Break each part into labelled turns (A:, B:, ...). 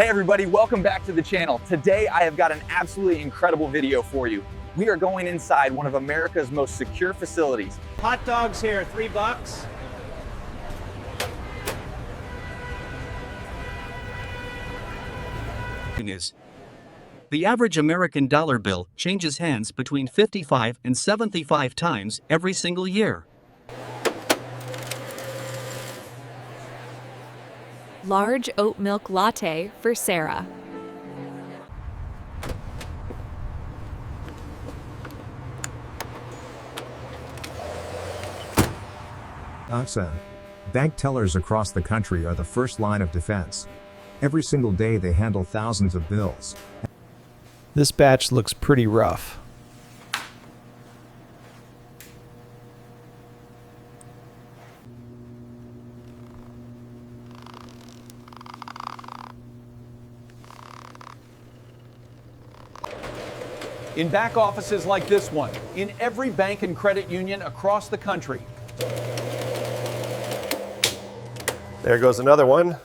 A: Hey everybody, welcome back to the channel. Today I have got an absolutely incredible video for you. We are going inside one of America's most secure facilities.
B: Hot dogs here, $3.
C: The average American dollar bill changes hands between 55 and 75 times every single year.
D: Large oat milk latte for Sarah.
E: AXA. Bank tellers across the country are the first line of defense. Every single day they handle thousands of bills.
B: This batch looks pretty rough.
A: In back offices like this one, in every bank and credit union across the country.
F: There goes another one.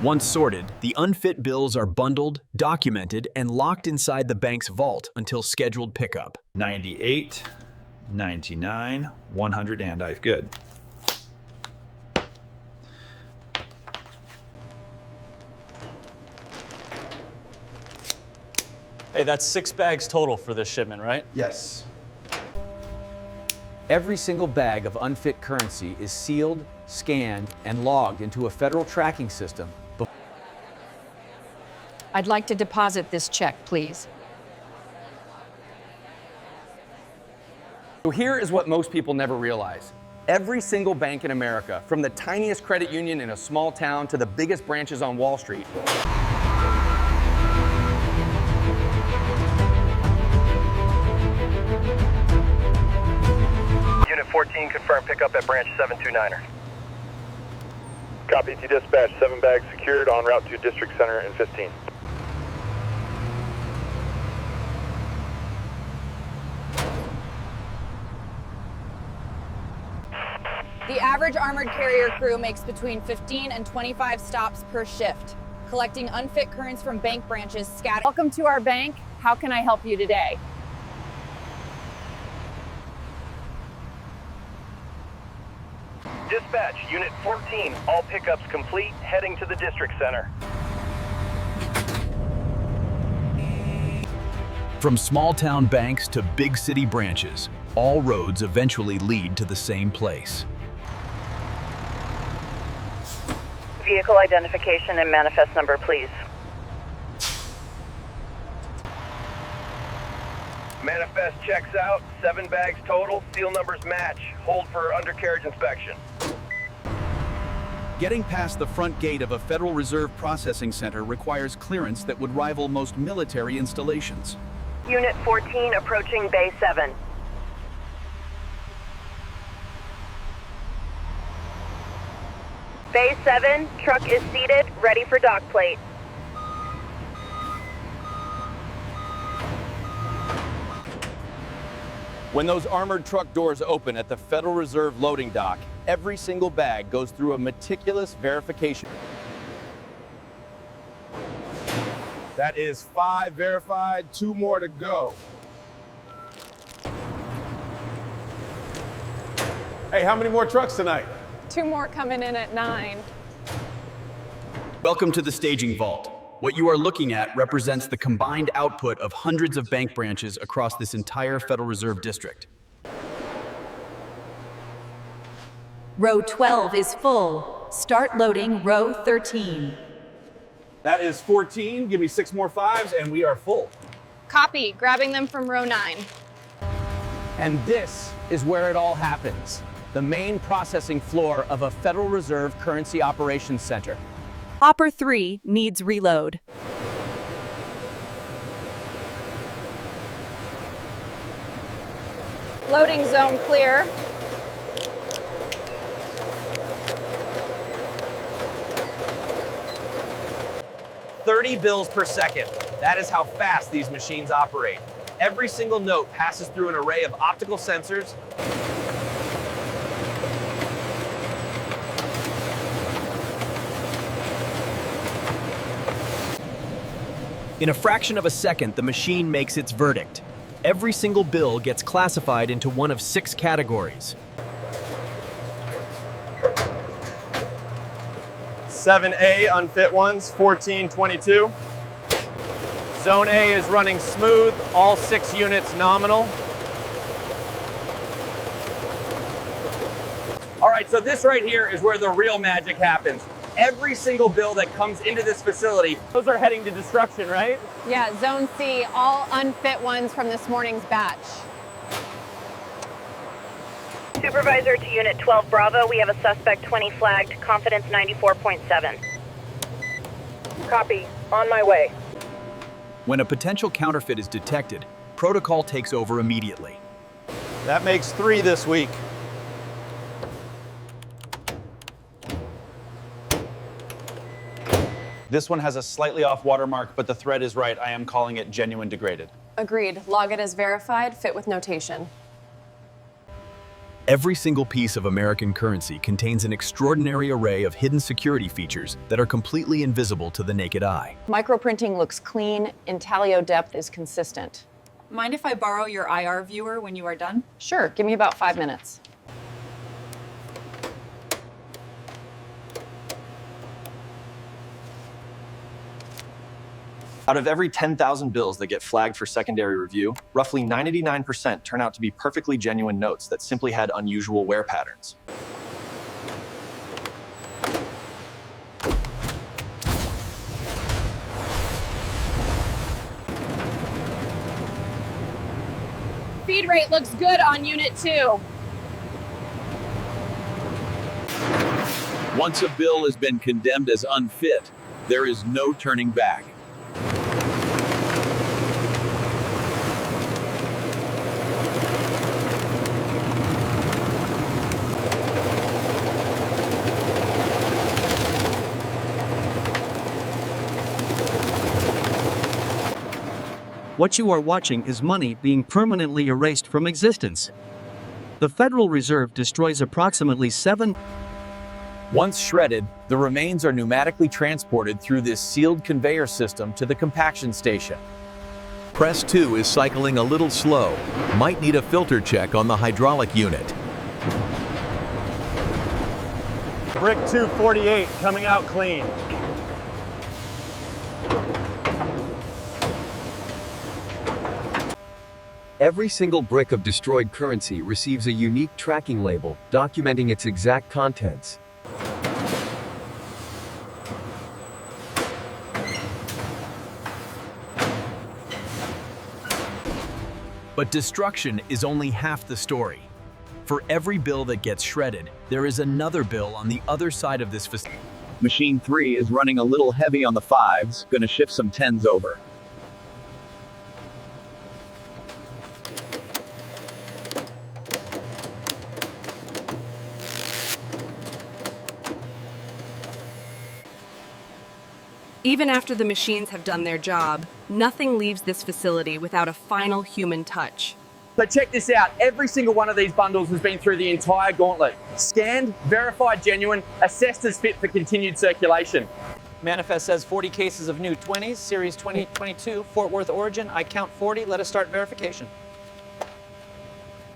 G: Once sorted, the unfit bills are bundled, documented, and locked inside the bank's vault until scheduled pickup.
H: 98, 99, 100, and I've good.
I: Hey, that's 6 bags total for this shipment, right?
A: Yes. Every single bag of unfit currency is sealed, scanned, and logged into a federal tracking system.
J: I'd like to deposit this check, please.
A: So here is what most people never realize. Every single bank in America, from the tiniest credit union in a small town to the biggest branches on Wall Street,
F: Unit 14, confirm pickup at branch 729er. Copy to dispatch, 7 bags secured en route to District Center in 15.
K: The average armored carrier crew makes between 15 and 25 stops per shift, collecting unfit currents from bank branches scattered. Welcome to our bank. How can I help you today?
F: Dispatch, Unit 14, all pickups complete, heading to the District Center.
G: From small-town banks to big city branches, all roads eventually lead to the same place.
J: Vehicle identification and manifest number, please.
F: Manifest checks out, 7 bags total, seal numbers match. Hold for undercarriage inspection.
G: Getting past the front gate of a Federal Reserve processing center requires clearance that would rival most military installations.
J: Unit 14 approaching Bay 7. Bay 7, truck is seated, ready for dock plate.
A: when those armored truck doors open at the Federal Reserve loading dock, every single bag goes through a meticulous verification.
L: That is 5 verified, 2 more to go. Hey, how many more trucks tonight?
K: 2 more coming in at 9.
G: Welcome to the staging vault. What you are looking at represents the combined output of hundreds of bank branches across this entire Federal Reserve District.
D: Row 12 is full. Start loading row 13.
L: That is 14. Give me 6 more 5s and we are full.
K: Copy, grabbing them from row 9.
A: And this is where it all happens. The main processing floor of a Federal Reserve Currency Operations Center.
D: Hopper 3 needs reload.
K: Loading zone clear.
A: $30 bills per second.
F: That is how fast these machines operate. Every single note passes through an array of optical sensors.
G: In a fraction of a second, the machine makes its verdict. Every single bill gets classified into one of 6 categories.
F: 7A unfit ones, 1422. Zone A is running smooth, all 6 units nominal. All right, so this right here is where the real magic happens. Every single bill that comes into this facility, those are heading to destruction, right?
K: Yeah, Zone C, all unfit ones from this morning's batch.
J: Supervisor to Unit 12 Bravo, we have a suspect 20 flagged, confidence 94.7.
F: Copy, on my way.
G: When a potential counterfeit is detected, protocol takes over immediately.
I: That makes 3 this week. This one has a slightly off watermark, but the thread is right. I am calling it genuine degraded.
K: Agreed. Log it as verified, fit with notation.
G: Every single piece of American currency contains an extraordinary array of hidden security features that are completely invisible to the naked eye.
K: Microprinting looks clean, intaglio depth is consistent.
D: Mind if I borrow your IR viewer when you are done?
K: Sure, give me about 5 minutes.
M: Out of every 10,000 bills that get flagged for secondary review, roughly 99% turn out to be perfectly genuine notes that simply had unusual wear patterns.
K: Feed rate looks good on Unit 2.
N: Once a bill has been condemned as unfit, there is no turning back.
C: What you are watching is money being permanently erased from existence. The Federal Reserve destroys approximately 7.
G: Once shredded, the remains are pneumatically transported through this sealed conveyor system to the compaction station.
N: Press 2 is cycling a little slow. Might need a filter check on the hydraulic unit.
F: Brick 248 coming out clean.
O: Every single brick of destroyed currency receives a unique tracking label, documenting its exact contents.
G: But destruction is only half the story. For every bill that gets shredded, there is another bill on the other side of this facility.
N: Machine 3 is running a little heavy on the 5s, gonna shift some 10s over.
P: Even after the machines have done their job, nothing leaves this facility without a final human touch.
A: So check this out. Every single one of these bundles has been through the entire gauntlet. Scanned, verified genuine, assessed as fit for continued circulation.
I: Manifest says 40 cases of new 20s, Series 2022, Fort Worth origin. I count 40. Let us start verification.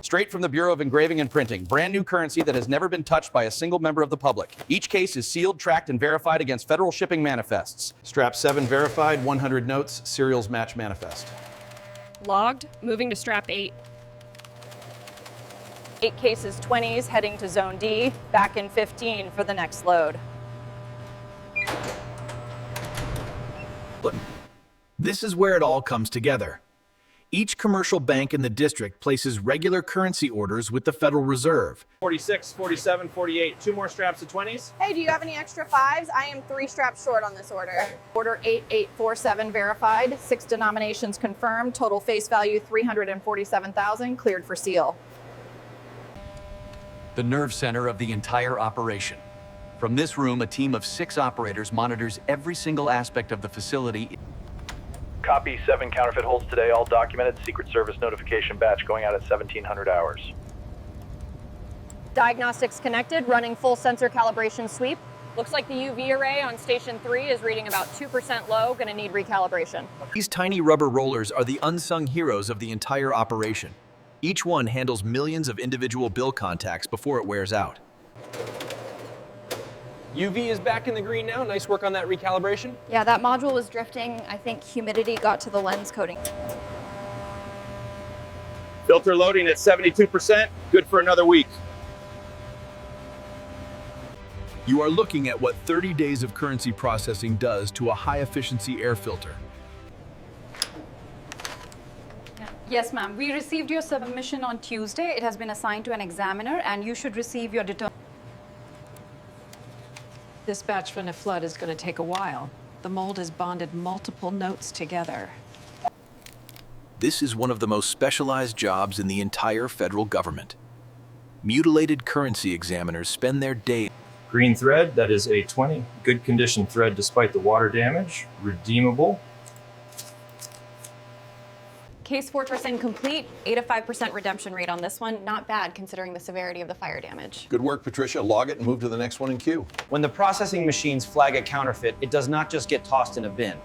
A: Straight from the Bureau of Engraving and Printing, brand new currency that has never been touched by a single member of the public. Each case is sealed, tracked, and verified against federal shipping manifests.
H: Strap 7 verified, 100 notes, serials match manifest.
P: Logged, moving to strap 8.
K: 8 cases 20s heading to Zone D, back in 15 for the next load.
G: This is where it all comes together. Each commercial bank in the district places regular currency orders with the Federal Reserve.
F: 46, 47, 48. 2 more straps of 20s.
K: Hey, do you have any extra 5s? I am 3 straps short on this order. Order 8847 verified, 6 denominations confirmed, total face value 347,000, cleared for seal.
G: The nerve center of the entire operation. From this room, a team of 6 operators monitors every single aspect of the facility.
Q: Copy 7 counterfeit holds today, all documented. Secret Service notification batch going out at 1700 hours.
K: Diagnostics connected, running full sensor calibration sweep. Looks like the UV array on station 3 is reading about 2% low, gonna need recalibration.
G: These tiny rubber rollers are the unsung heroes of the entire operation. Each one handles millions of individual bill contacts before it wears out.
H: UV is back in the green now. Nice work on that recalibration.
R: Yeah, that module was drifting. I think humidity got to the lens coating.
L: Filter loading at 72%. Good for another week.
G: You are looking at what 30 days of currency processing does to a high-efficiency air filter.
S: Yes, ma'am. We received your submission on Tuesday. It has been assigned to an examiner, and you should receive your
T: This batch from a flood is going to take a while. The mold has bonded multiple notes together.
G: This is one of the most specialized jobs in the entire federal government. Mutilated currency examiners spend their day.
M: Green thread, that is a 20. Good condition thread despite the water damage. Redeemable.
K: Case fortress incomplete, 85% redemption rate on this one. Not bad considering the severity of the fire damage.
H: Good work, Patricia. Log it and move to the next one in queue.
I: When the processing machines flag a counterfeit, it does not just get tossed in a bin.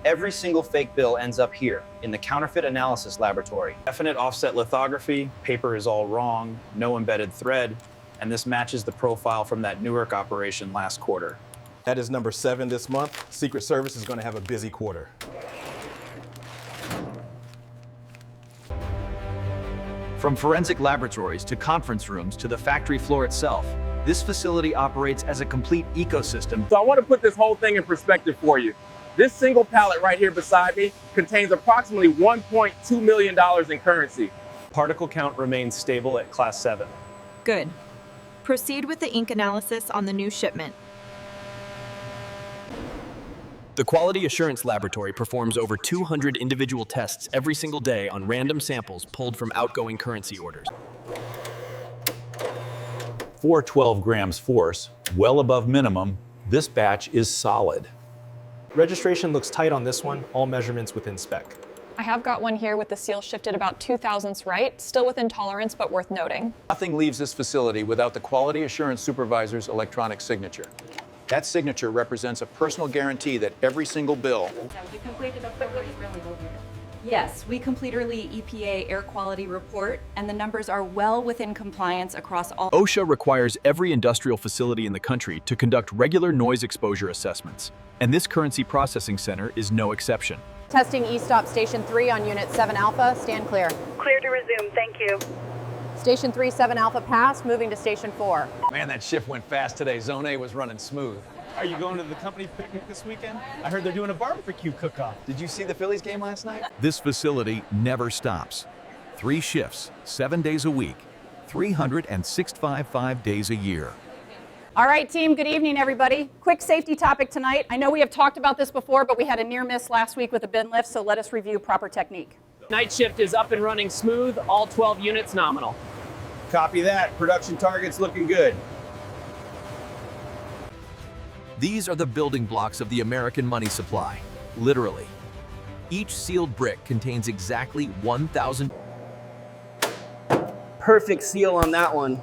I: Every single fake bill ends up here, in the counterfeit analysis laboratory.
U: Definite offset lithography, paper is all wrong, no embedded thread, and this matches the profile from that Newark operation last quarter.
H: That is number 7 this month. Secret Service is going to have a busy quarter.
C: From forensic laboratories to conference rooms to the factory floor itself, this facility operates as a complete ecosystem.
L: So I want to put this whole thing in perspective for you. This single pallet right here beside me contains approximately $1.2 million in currency.
U: Particle count remains stable at class 7.
V: Good. Proceed with the ink analysis on the new shipment.
G: The Quality Assurance Laboratory performs over 200 individual tests every single day on random samples pulled from outgoing currency orders.
W: 412 grams force, well above minimum. This batch is solid.
B: Registration looks tight on this one, all measurements within spec.
K: I have got one here with the seal shifted about 0.02 right, still within tolerance, but worth noting.
H: Nothing leaves this facility without the Quality Assurance Supervisor's electronic signature. That signature represents a personal guarantee that every single bill.
D: Yes, we complete early EPA air quality report, and the numbers are well within compliance across all.
G: OSHA requires every industrial facility in the country to conduct regular noise exposure assessments, and this currency processing center is no exception.
K: Testing E-stop station 3 on unit 7 Alpha, stand clear.
J: Clear to resume, thank you.
K: Station 3, 7 Alpha passed, moving to station 4.
H: Man, that shift went fast today. Zone A was running smooth.
B: Are you going to the company picnic this weekend? I heard they're doing a barbecue cook-off.
H: Did you see the Phillies game last night?
N: This facility never stops. 3 shifts, 7 days a week, 365 days a year.
K: All right, team, good evening, everybody. Quick safety topic tonight. I know we have talked about this before, but we had a near miss last week with a bin lift, so let us review proper technique.
I: Night shift is up and running smooth, all 12 units nominal.
L: Copy that. Production target's looking good.
G: These are the building blocks of the American money supply, literally. Each sealed brick contains exactly 1,000.
I: Perfect seal on that one.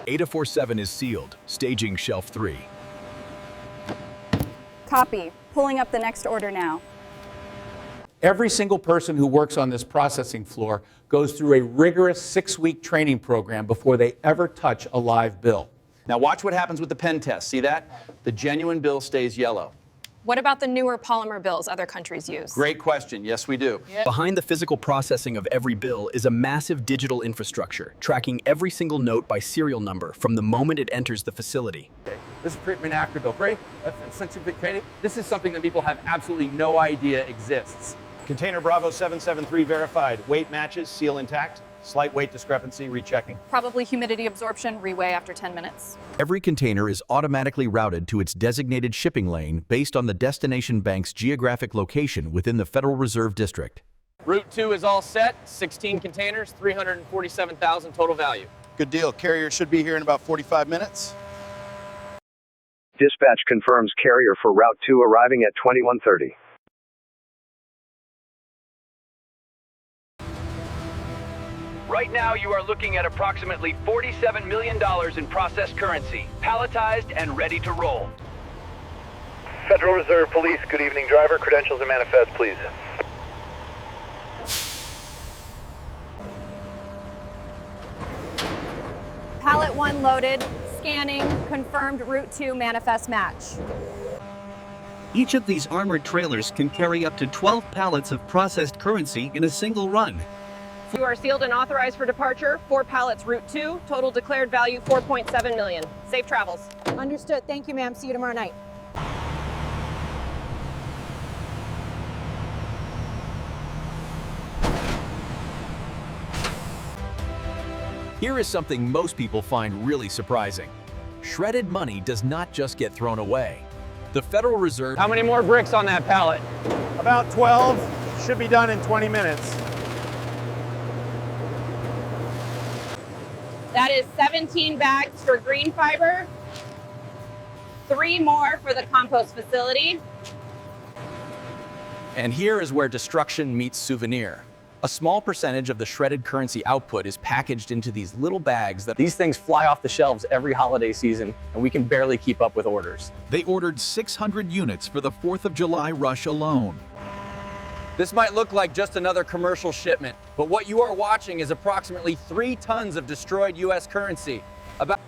G: 8047 is sealed, staging shelf 3.
K: Copy. Pulling up the next order now.
H: Every single person who works on this processing floor goes through a rigorous 6-week training program before they ever touch a live bill. Now watch what happens with the pen test. See that? The genuine bill stays yellow.
K: What about the newer polymer bills other countries use?
H: Great question. Yes, we do.
G: Behind the physical processing of every bill is a massive digital infrastructure, tracking every single note by serial number from the moment it enters the facility.
A: This is treatment after bill, right? That's scientific training. This is something that people have absolutely no idea exists.
B: Container Bravo 773 verified. Weight matches, seal intact. Slight weight discrepancy, rechecking.
K: Probably humidity absorption, reweigh after 10 minutes.
N: Every container is automatically routed to its designated shipping lane based on the destination bank's geographic location within the Federal Reserve District.
I: Route 2 is all set, 16 containers, 347,000 total value.
H: Good deal. Carrier should be here in about 45 minutes.
E: Dispatch confirms carrier for Route 2 arriving at 2130.
O: Right now, you are looking at approximately $47 million in processed currency, palletized and ready to roll.
Q: Federal Reserve Police, good evening. Driver, credentials and manifest, please.
K: Pallet 1 loaded, scanning, confirmed Route 2 manifest match.
C: Each of these armored trailers can carry up to 12 pallets of processed currency in a single run.
K: You are sealed and authorized for departure. 4 pallets, Route 2. Total declared value, $4.7 million. Safe travels. Understood. Thank you, ma'am. See you tomorrow night.
G: Here is something most people find really surprising. Shredded money does not just get thrown away. The Federal Reserve...
F: How many more bricks on that pallet?
B: About 12. Should be done in 20 minutes.
K: That is 17 bags for green fiber, 3 more for the compost facility.
A: And here is where destruction meets souvenir. A small percentage of the shredded currency output is packaged into these little bags that these things fly off the shelves every holiday season, and we can barely keep up with orders.
N: They ordered 600 units for the 4th of July rush alone.
A: This might look like just another commercial shipment, but what you are watching is approximately 3 tons of destroyed U.S. currency.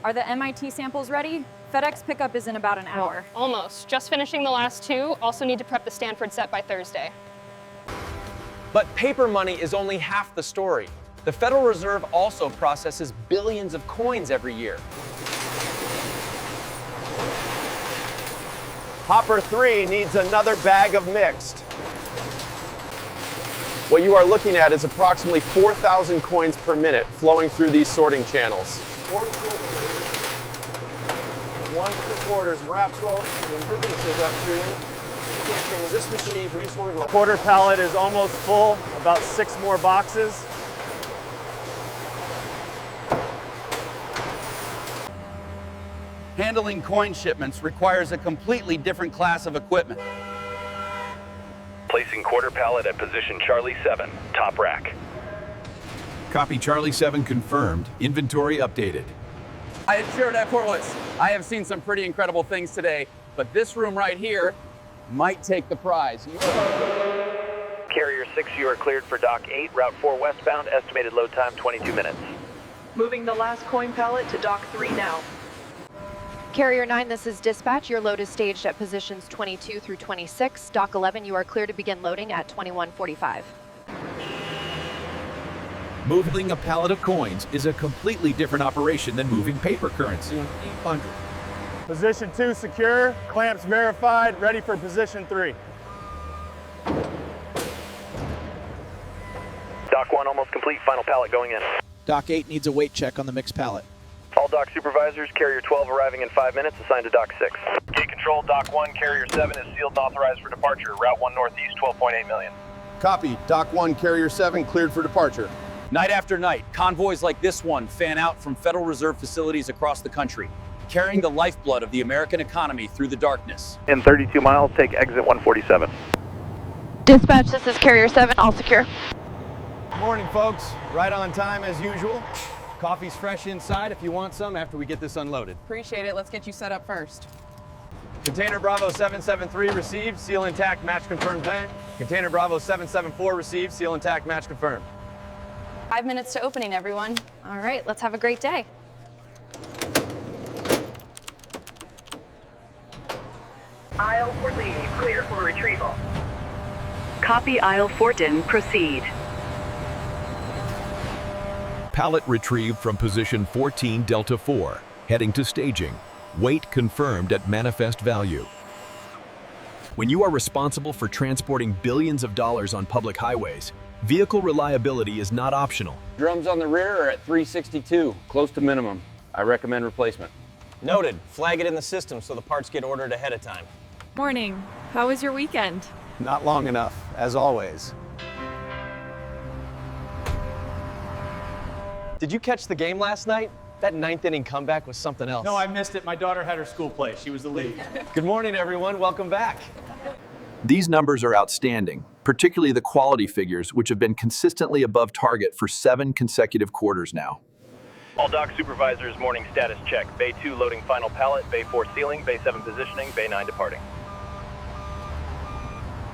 D: Are the MIT samples ready? FedEx pickup is in about an hour.
P: Almost. Just finishing the last 2. Also need to prep the Stanford set by Thursday.
A: But paper money is only half the story. The Federal Reserve also processes billions of coins every year.
B: Hopper 3 needs another bag of mixed. What you are looking at is approximately 4,000 coins per minute flowing through these sorting channels. 1 3/4 wrap roll and purchases up through. This machine produces one.
F: Quarter pallet is almost full, about 6 more boxes.
H: Handling coin shipments requires a completely different class of equipment.
Q: Placing quarter pallet at position Charlie 7, top rack.
N: Copy Charlie 7 confirmed. Inventory updated.
A: I assure that Corliss, I have seen some pretty incredible things today, but this room right here might take the prize.
Q: Carrier 6, you are cleared for dock 8, route 4 westbound, estimated load time 22 minutes.
X: Moving the last coin pallet to dock 3 now.
V: Carrier 9, this is dispatch. Your load is staged at positions 22 through 26. Dock 11, you are clear to begin loading at 21:45.
N: Moving a pallet of coins is a completely different operation than moving paper currency.
F: Position 2 secure, clamps verified, ready for position 3.
Q: Dock 1 almost complete, final pallet going in.
Y: Dock 8 needs a weight check on the mixed pallet.
Q: All dock supervisors, Carrier 12 arriving in 5 minutes, assigned to dock 6. Gate control, dock 1, Carrier 7 is sealed and authorized for departure, route 1 northeast, 12.8 million.
B: Copy. Dock 1, Carrier 7 cleared for departure.
I: Night after night, convoys like this one fan out from Federal Reserve facilities across the country, carrying the lifeblood of the American economy through the darkness.
Q: In 32 miles, take exit 147.
V: Dispatch, this is Carrier 7, all secure.
B: Morning, folks. Right on time as usual. Coffee's fresh inside if you want some after we get this unloaded.
T: Appreciate it. Let's get you set up first.
F: Container Bravo 773 received, seal intact, match confirmed plan. Container Bravo 774 received, seal intact, match confirmed.
D: 5 minutes to opening, everyone.
V: All right, let's have a great day.
J: Aisle 14, clear for retrieval. Copy aisle 14, proceed.
N: Pallet retrieved from position 14 Delta 4, heading to staging. Weight confirmed at manifest value.
G: When you are responsible for transporting billions of dollars on public highways, vehicle reliability is not optional.
A: Drums on the rear are at 362, close to minimum. I recommend replacement.
I: Noted. Flag it in the system so the parts get ordered ahead of time.
V: Morning. How was your weekend?
B: Not long enough, as always.
F: Did you catch the game last night? That ninth inning comeback was something else.
B: No, I missed it. My daughter had her school play. She was the lead.
F: Good morning, everyone. Welcome back.
N: These numbers are outstanding, particularly the quality figures, which have been consistently above target for 7 consecutive quarters now.
Q: All dock supervisors, morning status check. Bay 2 loading final pallet, Bay 4 sealing, Bay 7 positioning, Bay 9 departing.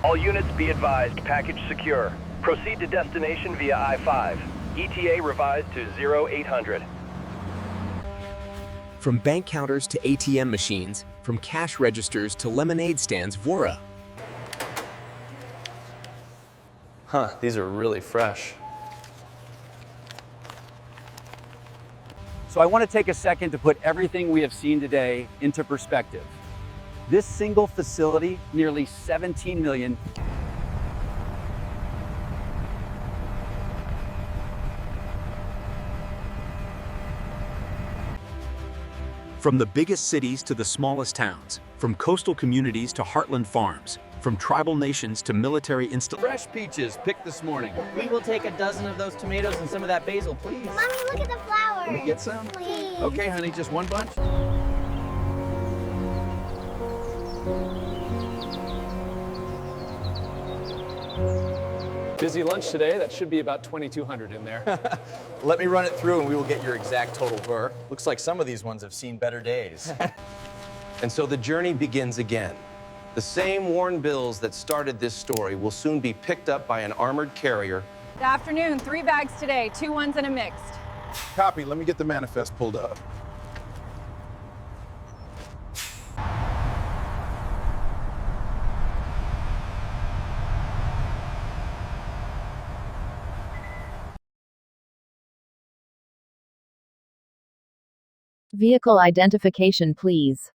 Q: All units be advised, package secure. Proceed to destination via I-5. ETA revised to 0800.
M: From bank counters to ATM machines, from cash registers to lemonade stands, Vora.
F: Huh, these are really fresh.
B: So I want to take a second to put everything we have seen today into perspective. This single facility, nearly 17 million.
G: From the biggest cities to the smallest towns, from coastal communities to heartland farms, from tribal nations to military installations.
B: Fresh peaches picked this morning.
R: We will take a dozen of those tomatoes and some of that basil, please.
S: Mommy, look at the flowers.
B: Can we get some?
S: Please.
B: Okay, honey, just one bunch.
U: Busy lunch today. That should be about 2,200 in there.
A: Let me run it through and we will get your exact total, Burr. Looks like some of these ones have seen better days.
F: And so the journey begins again. The same worn bills that started this story will soon be picked up by an armored carrier.
K: Good afternoon. 3 bags today, 2 ones and a mixed.
W: Copy. Let me get the manifest pulled up.
Z: Vehicle identification, please.